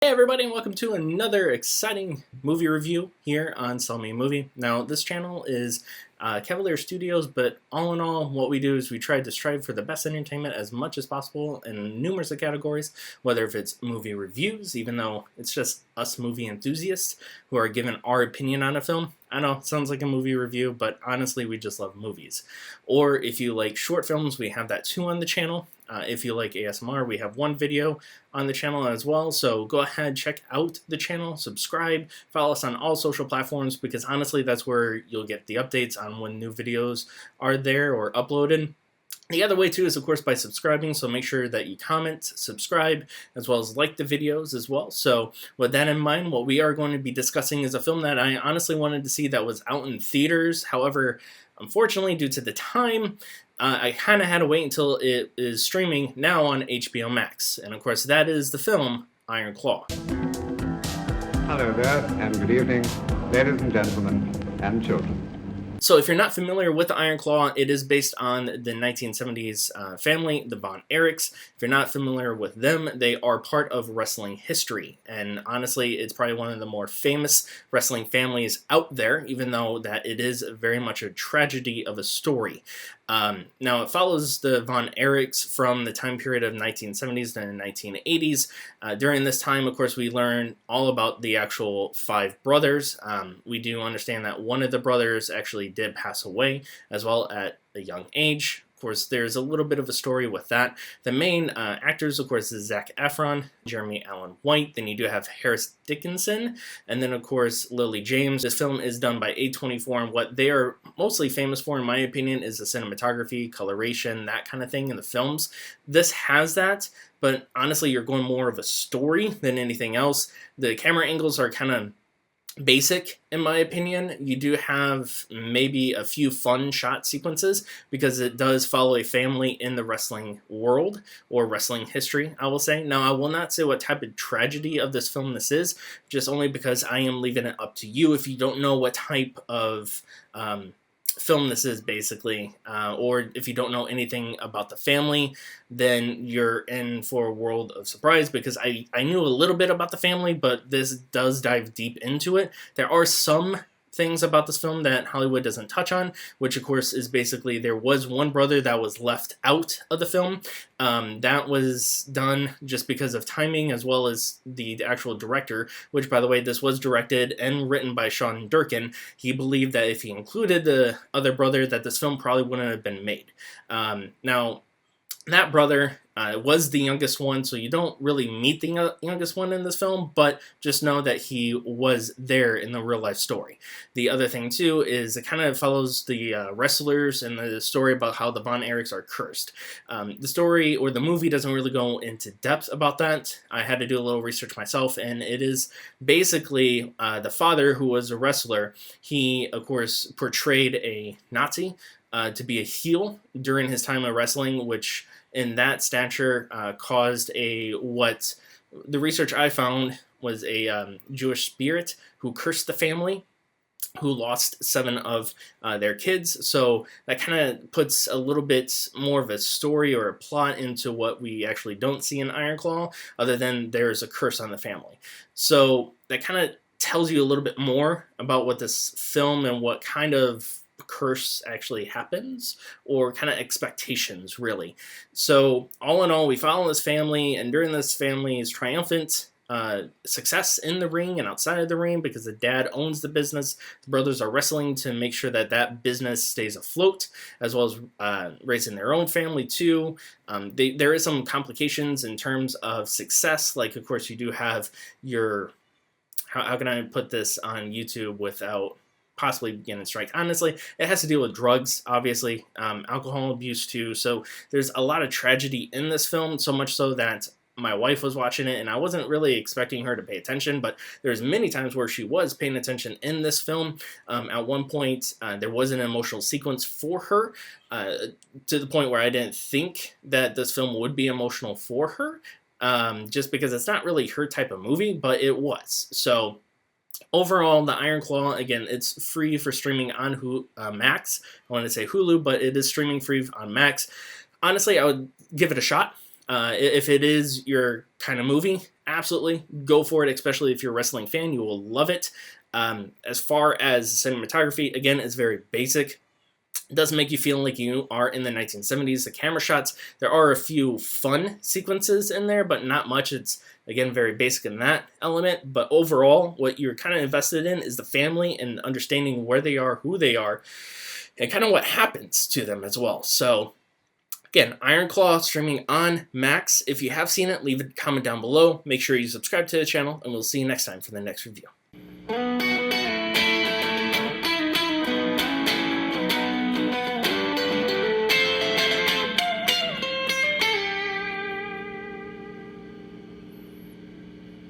Hey everybody, and welcome to another exciting movie review here on Sell Me a Movie. Now, this channel is Cavalier Studios, but all in all, what we do is we try to strive for the best entertainment as much as possible in numerous categories, whether if it's movie reviews, even though it's just us movie enthusiasts who are given our opinion on a film. I know, it sounds like a movie review, but honestly, we just love movies. Or if you like short films, we have that too on the channel. If you like ASMR, we have one video on the channel as well, so go ahead, check out the channel, subscribe, follow us on all social platforms, because honestly, that's where you'll get the updates on when new videos are there or uploaded. The other way too is of course by subscribing, so make sure that you comment, subscribe, as well as like the videos as well. So with that in mind, what we are going to be discussing is a film that I honestly wanted to see that was out in theaters. However, unfortunately, due to the time, I kind of had to wait until it is streaming now on HBO Max. And of course, that is the film Iron Claw. Hello there, and good evening, ladies and gentlemen, and children. So if you're not familiar with the Iron Claw, it is based on the 1970s family, the Von Erichs. If you're not familiar with them, they are part of wrestling history. And honestly, it's probably one of the more famous wrestling families out there, even though that it is very much a tragedy of a story. Now, it follows the Von Erichs from the time period of 1970s to the 1980s. During this time, of course, we learn all about the actual five brothers. We do understand that one of the brothers actually did pass away as well at a young age. Of course, there's a little bit of a story with that. The main actors, of course, is Zac Efron, Jeremy Allen White, then you do have Harris Dickinson, and then, of course, Lily James. This film is done by A24, and what they are mostly famous for, in my opinion, is the cinematography, coloration, that kind of thing in the films. This has that, but honestly, you're going more of a story than anything else. The camera angles are kind of basic, in my opinion. You do have maybe a few fun shot sequences because it does follow a family in the wrestling world or wrestling history, I will say. Now, I will not say what type of tragedy of this film this is, just only because I am leaving it up to you if you don't know what type of film this is, basically, or if you don't know anything about the family, then you're in for a world of surprise, because I knew a little bit about the family, but this does dive deep into it. There are some things about this film that Hollywood doesn't touch on, which of course is basically there was one brother that was left out of the film. That was done just because of timing, as well as the actual director, which, by the way, this was directed and written by Sean Durkin. He believed that if he included the other brother, that this film probably wouldn't have been made. Now, that brother was the youngest one, so you don't really meet the youngest one in this film, but just know that he was there in the real life story. The other thing, too, is it kind of follows the wrestlers and the story about how the Von Erichs are cursed. The story or the movie doesn't really go into depth about that. I had to do a little research myself, and it is basically the father, who was a wrestler. He, of course, portrayed a Nazi to be a heel during his time of wrestling, which in that stature caused what the research I found was a Jewish spirit who cursed the family, who lost 7 of their kids. So that kind of puts a little bit more of a story or a plot into what we actually don't see in Iron Claw, other than there's a curse on the family. So that kind of tells you a little bit more about what this film and what kind of curse actually happens, or kind of expectations, really. So all in all, we follow this family, and during this family's triumphant success in the ring and outside of the ring, because the dad owns the business, the brothers are wrestling to make sure that that business stays afloat, as well as raising their own family too. There is some complications in terms of success, like of course you do have your, how can I put this on YouTube without possibly getting a strike? Honestly, it has to deal with drugs, obviously, alcohol abuse too. So there's a lot of tragedy in this film, so much so that my wife was watching it, and I wasn't really expecting her to pay attention, but there's many times where she was paying attention in this film. At one point, there was an emotional sequence for her, to the point where I didn't think that this film would be emotional for her, just because it's not really her type of movie, but it was. So overall, the Iron Claw, again, it's free for streaming on Max. I wanted to say Hulu, but it is streaming free on Max. Honestly, I would give it a shot. If it is your kind of movie, absolutely go for it, especially if you're a wrestling fan. You will love it. As far as cinematography, again, it's very basic. It doesn't make you feel like you are in the 1970s. The camera shots, there are a few fun sequences in there, but not much. It's, again, very basic in that element. But overall, what you're kind of invested in is the family and understanding where they are, who they are, and kind of what happens to them as well. So, again, Iron Claw streaming on Max. If you have seen it, leave a comment down below. Make sure you subscribe to the channel, and we'll see you next time for the next review.